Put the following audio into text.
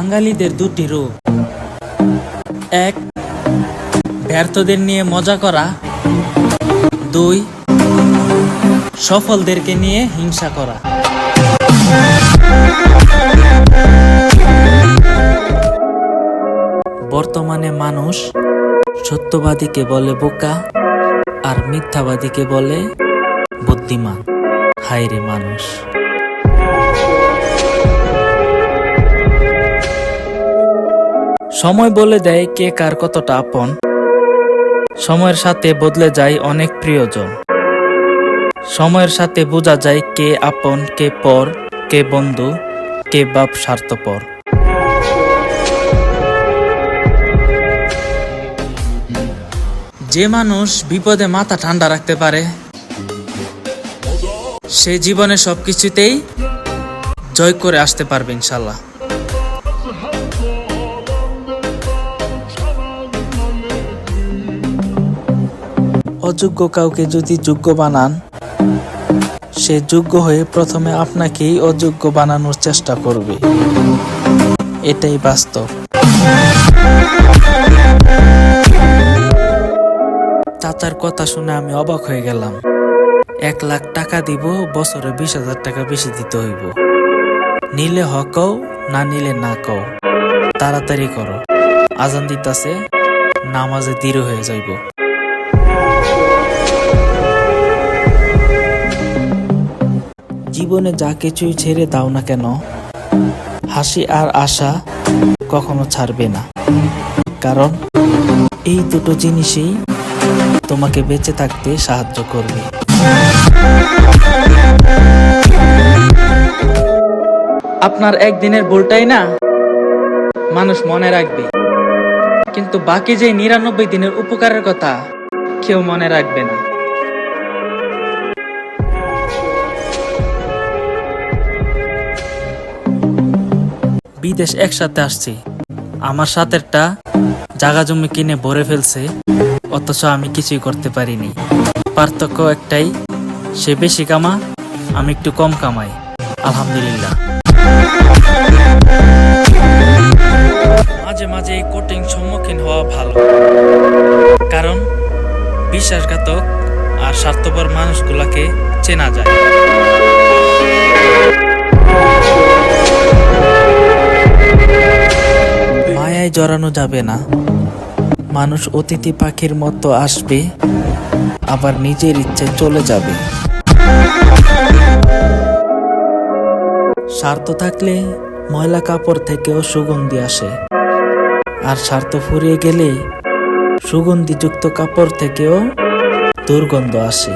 বাঙালিদের দুটি রূপ, এক ব্যর্থদের নিয়ে মজা করা, দুই সফলদেরকে নিয়ে হিংসা করা। বর্তমানে মানুষ সত্যবাদীকে বলে বোকা আর মিথ্যাবাদীকে বলে বুদ্ধিমান। হায়রে মানুষ। সময় বলে দেয় কে কার কতটা আপন। সময়ের সাথে বদলে যায় অনেক প্রিয়জন। সময়ের সাথে বোঝা যায় কে আপন, কে পর, কে বন্ধু, কে বাপ স্বার্থপর। যে মানুষ বিপদে মাথা ঠান্ডা রাখতে পারে সে জীবনে সবকিছুতেই জয় করে আসতে পারবে ইনশাল্লাহ। অযোগ্য কাউকে যদি যোগ্য বানান, সে যোগ্য হয়ে প্রথমে আপনাকেই অযোগ্য বানানোর চেষ্টা করবে। এটাই বাস্তব। চাচার কথা শুনে আমি অবাক হয়ে গেলাম। 1 লাখ টাকা দিব, বছরে 20,000 টাকা বেশি দিতে হইব। নিলে হ কও, না নিলে না কও, তাড়াতাড়ি করো, আজান দিতাছে, নামাজে দেরি হয়ে যাইব। জীবনে যা কিছুই ছেড়ে দাও না কেন, হাসি আর আশা কখনো ছাড়বে না, কারণ এই দুটো জিনিসই তোমাকে বেঁচে থাকতে সাহায্য করবে। আপনার একদিনের ভুলটাই না মানুষ মনে রাখবে, কিন্তু বাকি যে 99 দিনের উপকারের কথা কেউ মনে রাখবে না। বিদেশ একসাথে আসছি, আমার সাথেরটা জায়গা জমি কিনে ভরে ফেলছে, অথচ আমি কিছুই করতে পারিনি। পার্থক্য একটাই, সে বেশি কামা, আমি একটু কম কামাই। আলহামদুলিল্লাহ। মাঝে মাঝে এই কঠিন সম্মুখীন হওয়া ভালো, কারণ বিশ্বাসঘাতক আর স্বার্থপর মানুষগুলাকে চেনা যায়। মায়ায় জড়ানো যাবে না। মানুষ অতিথি পাখির মতো আসবে, আবার নিজের ইচ্ছে চলে যাবে। স্বার্থ থাকলে ময়লা কাপড় থেকেও সুগন্ধি আসে, আর স্বার্থ ফুরিয়ে গেলে সুগন্ধিযুক্ত কাপড় থেকেও দুর্গন্ধ আসে।